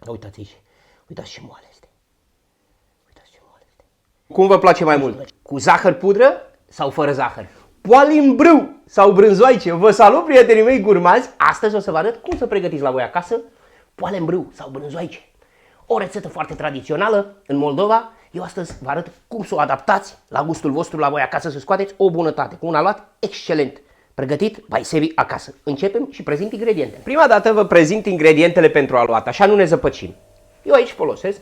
gata, uitați aici. Uitați ce moale este. Uitați ce moale este. Cum vă place mai mult? Cu zahăr pudră sau fără zahăr? Poalimbrâu sau brânzoaice. Vă salut, prietenii mei gurmazi. Astăzi o să vă arăt cum să pregătiți la voi acasă poalimbrâu sau brânzoaice. O rețetă foarte tradițională în Moldova. Eu astăzi vă arăt cum să o adaptați la gustul vostru la voi acasă, să scoateți o bunătate cu un aluat excelent. Pregătit by Sevi acasă. Începem și prezint ingredientele. Prima dată vă prezint ingredientele pentru aluat, așa nu ne zăpăcim. Eu aici folosesc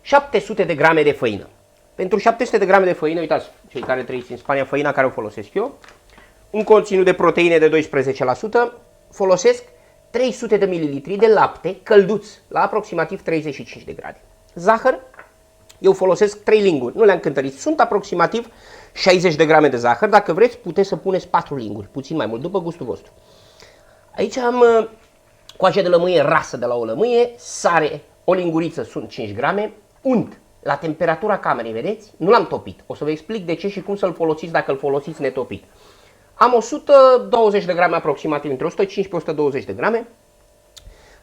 700 de grame de făină. Pentru 700 de grame de făină, uitați, cei care trăiți în Spania, făina care o folosesc eu, un conținut de proteine de 12%, folosesc 300 de ml de lapte călduț la aproximativ 35 de grade. Zahăr, eu folosesc 3 linguri, nu le-am cântărit, sunt aproximativ 60 de grame de zahăr, dacă vreți puteți să puneți 4 linguri, puțin mai mult, după gustul vostru. Aici am coajă de lămâie rasă de la o lămâie, sare, o linguriță, sunt 5 grame, unt la temperatura camerei, vedeți? Nu l-am topit, o să vă explic de ce și cum să-l folosiți dacă îl folosiți netopit. Am 120 de grame aproximativ, între 115-120 de grame,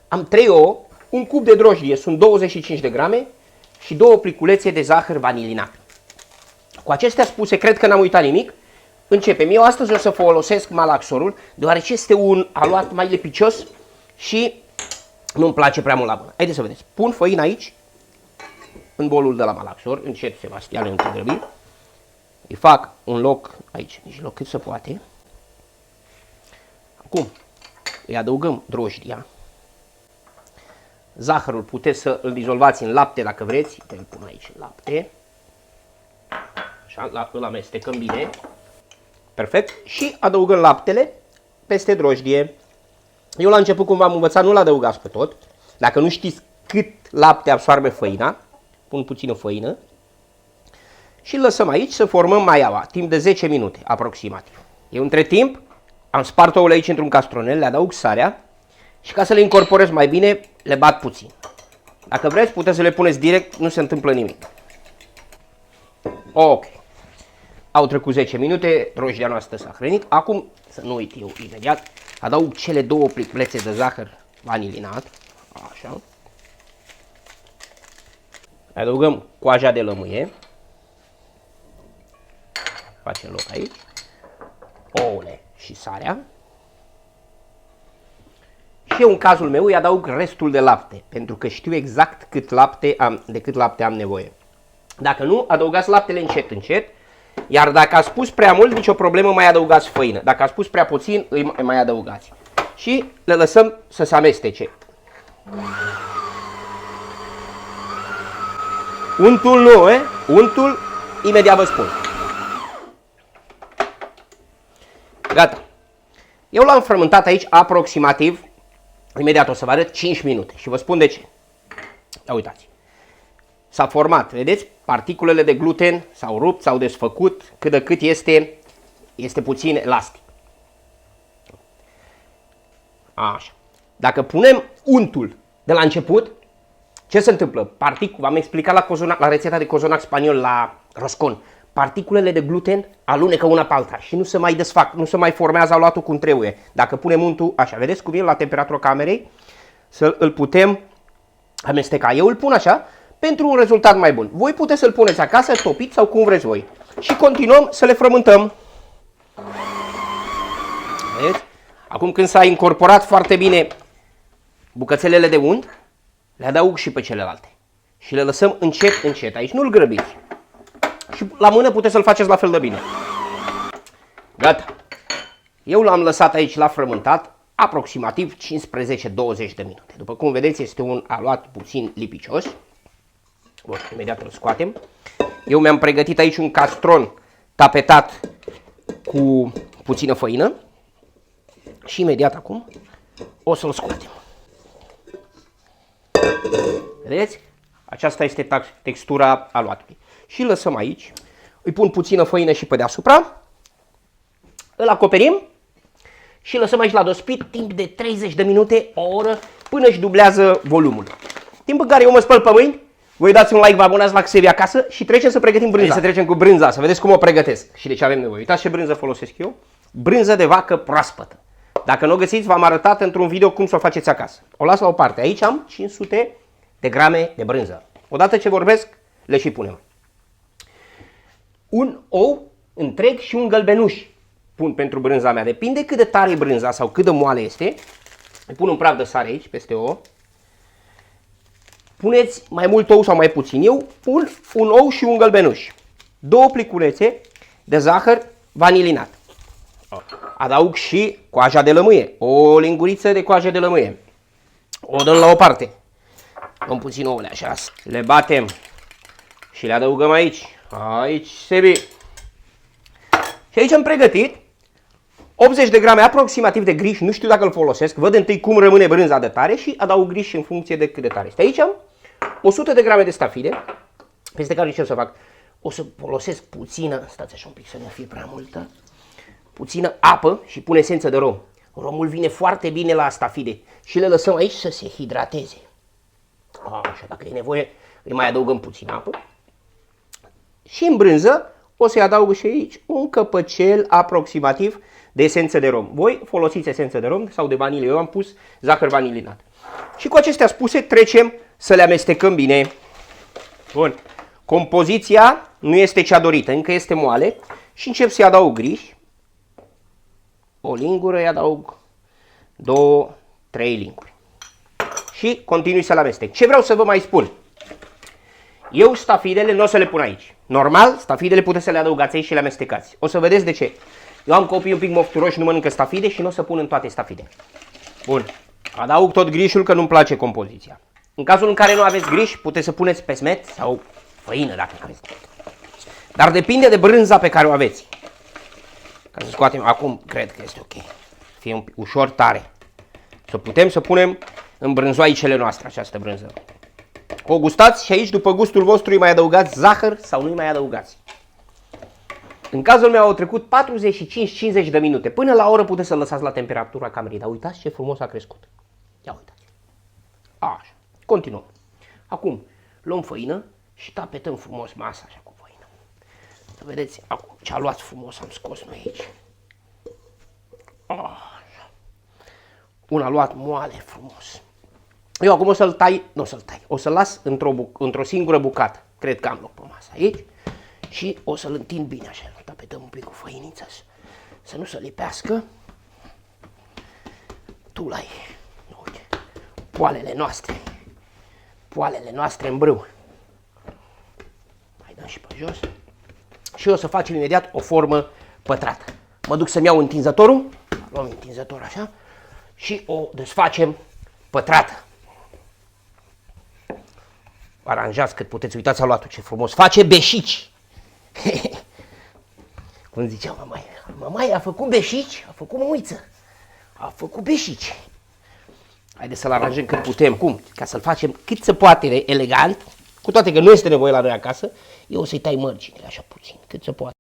am 3 ouă, un cub de drojdie, sunt 25 de grame și 2 pliculețe de zahăr vanilinat. Cu acestea spuse, cred că n-am uitat nimic. Începem. Eu astăzi o să folosesc malaxorul, deoarece este un aluat mai lepicios și nu-mi place prea mult la mână. Haideți să vedeți. Pun făina aici, în bolul de la malaxor, încet, Sebastian, nu te grăbi. Îi fac un loc aici, nici loc cât se poate. Acum îi adăugăm drojdia. Zahărul puteți să îl dizolvați în lapte dacă vreți. Îl pun aici în lapte. Așa, îl amestecăm bine. Perfect. Și adăugăm laptele peste drojdie. Eu la început, cum v-am învățat, nu-l adăugați pe tot. Dacă nu știți cât lapte absorbe făina, pun puțină făină. Și îl lăsăm aici să formăm maiaua, timp de 10 minute aproximativ. Eu între timp am spart ouăle aici într-un castronel, le adaug sarea și ca să le incorporez mai bine, le bat puțin. Dacă vreți, puteți să le puneți direct, nu se întâmplă nimic. Ok. Au trecut 10 minute, drojdia noastră s-a hrănit. Acum, să nu uit eu imediat, adaug cele 2 pliculețe de zahăr vanilinat. Așa. Adăugăm coaja de lămâie. Facem loc aici. Ouăle și sarea. Și eu, în cazul meu, îi adaug restul de lapte, pentru că știu exact de cât lapte am nevoie. Dacă nu, adăugați laptele încet, încet. Iar dacă ați pus prea mult, nicio problemă, mai adăugați făină. Dacă ați pus prea puțin, îi mai adăugați. Și le lăsăm să se amestece. Untul nu, Untul, imediat vă spun. Gata. Eu l-am frământat aici aproximativ, imediat o să vă arăt, 5 minute. Și vă spun de ce. Ia uitați. S-a format, vedeți? Particulele de gluten s-au rupt, s-au desfăcut, cât de cât este puțin elastic. Așa. Dacă punem untul de la început, ce se întâmplă? V-am explicat la rețeta de cozonac spaniol la roscon. Particulele de gluten alunecă una pe alta și nu se mai desfac, nu se mai formează aluatul cum trebuie. Dacă punem untul așa, vedeți cum e la temperatura camerei, îl putem amesteca. Eu îl pun așa pentru un rezultat mai bun. Voi puteți să-l puneți acasă, topit sau cum vreți voi. Și continuăm să le frământăm. Vedeți? Acum când s-a incorporat foarte bine bucățelele de unt, le adaug și pe celelalte. Și le lăsăm încet, încet. Aici nu-l grăbiți. Și la mână puteți să-l faceți la fel de bine. Gata. Eu l-am lăsat aici la frământat aproximativ 15-20 de minute. După cum vedeți, este un aluat puțin lipicios. Bun, imediat îl scoatem. Eu mi-am pregătit aici un castron tapetat cu puțină făină. Și imediat acum o să-l scoatem. Vedeți? Aceasta este textura aluatului. Și îl lăsăm aici. Îi pun puțină făină și pe deasupra. Îl acoperim. Și lăsăm aici la dospit timp de 30 de minute, o oră, până își dublează volumul. Timp în care eu mă spăl pe mâini, voi dați un like, vă abonați la Sevi acasă și trecem să pregătim brânza. Să trecem cu brânza, să vedeți cum o pregătesc și de ce avem nevoie. Uitați ce brânză folosesc eu. Brânză de vacă proaspătă. Dacă nu o găsiți, v-am arătat într-un video cum să o faceți acasă. O las la o parte. Aici am 500 de grame de brânză. Odată ce vorbesc, le și punem. Un ou întreg și un gălbenuș pun pentru brânza mea. Depinde cât de tare e brânza sau cât de moale este. Îi pun un praf de sare aici, peste ouă. Puneți mai mult ou sau mai puțin. Eu pun un ou și un gălbenuș. 2 pliculețe de zahăr vanilinat. Adaug și coaja de lămâie. O linguriță de coajă de lămâie. O dăm la o parte. Dăm puțin ouăle așa. Le batem și le adăugăm aici. Aici se bine. Și aici am pregătit 80 de grame aproximativ de griș. Nu știu dacă îl folosesc. Văd întâi cum rămâne brânza de tare și adaug griș în funcție de cât de tare este. Aici am 100 de grame de stafide. Peste care ce o să fac? O să folosesc puțină, stați așa un pic să nu fie prea multă, puțină apă și pun esență de rom. Romul vine foarte bine la stafide și le lăsăm aici să se hidrateze. Așa, dacă e nevoie, îi mai adăugăm puțin apă. Și în brânză o să-i adaug și aici un căpăcel aproximativ de esență de rom. Voi folosiți esență de rom sau de vanilie. Eu am pus zahăr vanilinat. Și cu acestea spuse, trecem să le amestecăm bine. Bun. Compoziția nu este cea dorită, încă este moale și încep să-i adaug griș. O lingură, îi adaug 2-3 linguri. Și continui să le amestec. Ce vreau să vă mai spun? Eu stafidele nu o să le pun aici. Normal, stafidele puteți să le adăugați aici și le amestecați. O să vedeți de ce. Eu am copii un pic mofturoși, nu mănâncă stafide și nu o să pun în toate stafide. Bun. Adaug tot grișul că nu-mi place compoziția. În cazul în care nu aveți griș, puteți să puneți pesmet sau făină dacă nu aveți. Dar depinde de brânza pe care o aveți. Ca să scoatem, acum cred că este ok. Fie un pic ușor tare. Să putem să punem în brânzoaicele noastre această brânză. O gustați și aici, după gustul vostru, îi mai adăugați zahăr sau nu îi mai adăugați. În cazul meu au trecut 45-50 de minute. Până la o oră puteți să-l lăsați la temperatura camerei. Dar uitați ce frumos a crescut. Ia uitați. Așa. Continuăm. Acum luăm făină și tapetăm frumos masa așa cu făină. Să vedeți acum ce aluat frumos am scos noi aici. Așa. Un aluat moale frumos. Eu acum o să-l tai, nu o să-l tai, o să-l las într-o singură bucată. Cred că am loc pe masă aici. Și o să-l întind bine așa. Tapetăm un pic cu făiniță să nu se lipească. Tu l-ai. Uite. Poalele noastre. Poalele noastre în brâu. Mai dăm și pe jos. Și o să facem imediat o formă pătrată. Mă duc să-mi iau întinzătorul. Luăm întinzător așa. Și o desfacem pătrată. Aranjați cât puteți. Uitați aluatul ce frumos. Face beșici. Cum zicea mamaia. Mamaia a făcut beșici, a făcut mămiță. A făcut beșici. Haideți să-l aranjăm cât putem. Cum? Ca să-l facem cât se poate elegant. Cu toate că nu este nevoie la noi acasă. Eu o să-i tai mărginile așa puțin. Cât se poate.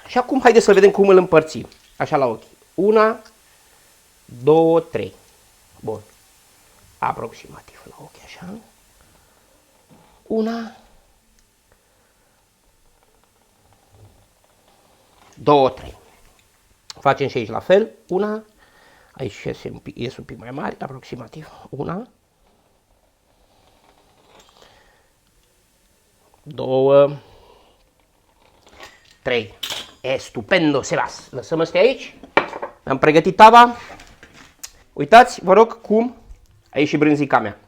Și acum haideți să vedem cum îl împărțim. Așa la ochi. 1, 2, 3. Bun. Aproximativ la ochi așa. 1, 2, 3. Facem și aici la fel. 1, aici ies un pic mai mari, aproximativ. 1, 2, 3. E stupendo, se las. Lăsăm astea aici. Am pregătit tava. Uitați, vă rog, cum a ieșit brânzica mea.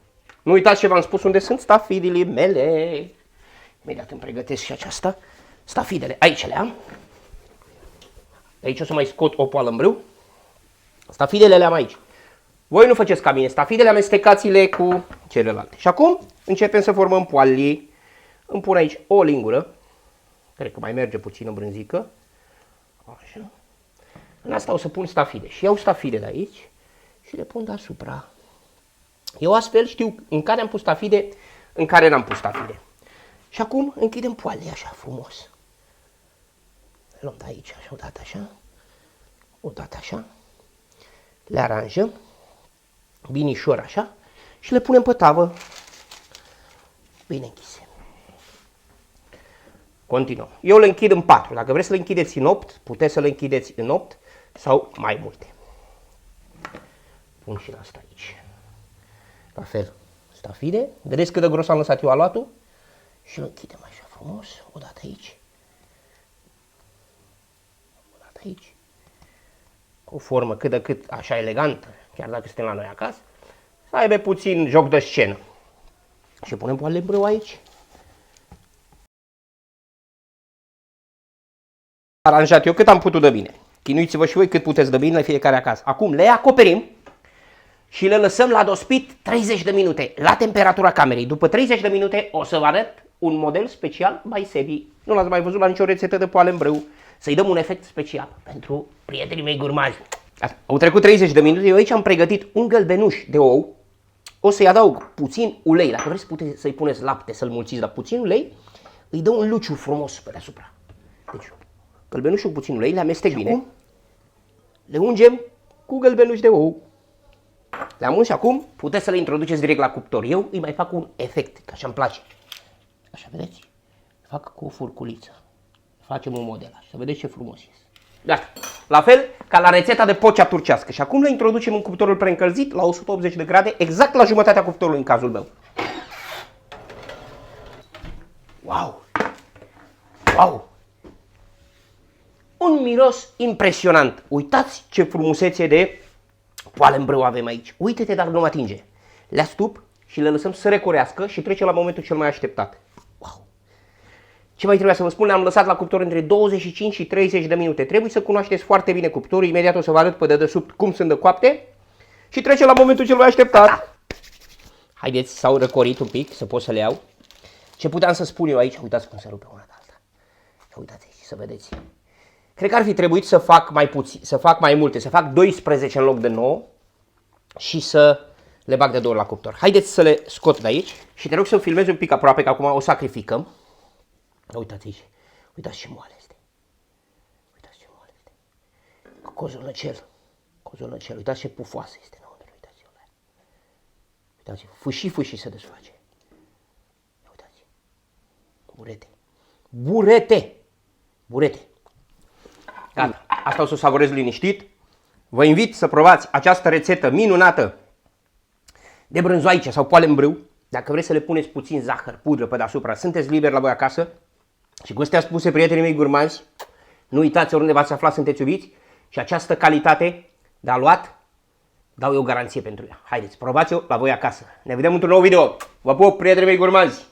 Nu uitați ce v-am spus unde sunt stafidele mele. Imediat îmi pregătesc și aceasta. Stafidele, aici le am. Aici o să mai scot o poală în brâu. Stafidele le am aici. Voi nu faceți ca mine. Stafidele amestecați-le cu celelalte. Și acum începem să formăm poalii. Îmi pun aici o lingură. Cred că mai merge puțin în brânzică. Așa. În asta o să pun stafide. Și iau stafide de aici și le pun deasupra. Eu astfel știu în care am pus stafide, în care n-am pus stafide. Și acum închidem poalele așa frumos. Le luăm de aici, așa, odată așa, odată așa. Le aranjăm, binișor așa, și le punem pe tavă, bine închise. Continuăm. Eu le închid în 4. Dacă vreți să le închideți în 8, puteți să le închideți în 8 sau mai multe. Pun și asta aici. La fel, stafide. Vedeți cât de gros am lăsat eu aluatul? Și îl închidem așa frumos, o dată aici. O dată aici. O formă cât de cât așa elegantă, chiar dacă suntem la noi acasă. Să aibă puțin joc de scenă. Și punem poalele în brâu aici. Aranjat eu cât am putut de bine. Chinuiți-vă și voi cât puteți de bine la fiecare acasă. Acum le acoperim și le lăsăm la dospit 30 de minute la temperatura camerei. După 30 de minute o să vă arăt un model special by Sebi. Nu l-ați mai văzut la nicio rețetă de poale în brâu. Să-i dăm un efect special pentru prietenii mei gurmaji. Au trecut 30 de minute, eu aici am pregătit un gălbenuș de ou. O să-i adaug puțin ulei. Dacă vreți puteți să-i puneți lapte, să-l mulțiți la puțin ulei. Îi dau un luciu frumos pe deasupra. Deci, gălbenușul cu puțin ulei, le amestec bine. Acum, le ungem cu gălbenuș de ou. Le-am uns și acum puteți să le introduceți direct la cuptor. Eu îi mai fac un efect, că așa îmi place. Așa, vedeți? Fac cu o furculiță. Facem un model așa, să vedeți ce frumos este. Gata. La fel ca la rețeta de pocea turcească. Și acum le introducem în cuptorul preîncălzit la 180 de grade, exact la jumătatea cuptorului în cazul meu. Wow! Wow! Un miros impresionant. Uitați ce frumusețe de poale în brâu avem aici. Uite-te dacă nu mă atinge. Le astup și le lăsăm să recorească și trece la momentul cel mai așteptat. Wow! Ce mai trebuia să vă spun? Le-am lăsat la cuptor între 25 și 30 de minute. Trebuie să cunoașteți foarte bine cuptorul. Imediat o să vă arăt pe dedesubt cum sunt de coapte. Și trece la momentul cel mai așteptat. Haideți, s-au răcorit un pic, să pot să le iau. Ce puteam să spun eu aici? Uitați cum se rupe una de alta. Uitați aici, să vedeți. Cred că ar fi trebuit să fac mai puțin, să fac mai multe, să fac 12 în loc de 9 și să le bag de 2 ori la cuptor. Haideți să le scot de aici și te rog să-mi filmezi un pic aproape, că acum o sacrificăm. Uitați aici, uitați ce moale este. Uitați ce moale este. Cozonăcel, cozonăcel, uitați ce pufoasă este înăuntru, uitați-o la ea. Uitați, fâșii se desface. Uitați, burete, burete, burete. Gata, asta o să o savorez liniștit. Vă invit să probați această rețetă minunată de brânzoaice sau poale în brâu. Dacă vreți să le puneți puțin zahăr, pudră pe deasupra, sunteți liberi la voi acasă. Și cu astea spuse, prietenii mei gurmanzi, nu uitați, oriunde v-ați aflat, sunteți iubiți. Și această calitate de aluat, dau eu garanție pentru ea. Haideți, probați-o la voi acasă. Ne vedem într-un nou video. Vă pup, prietenii mei gurmanzi!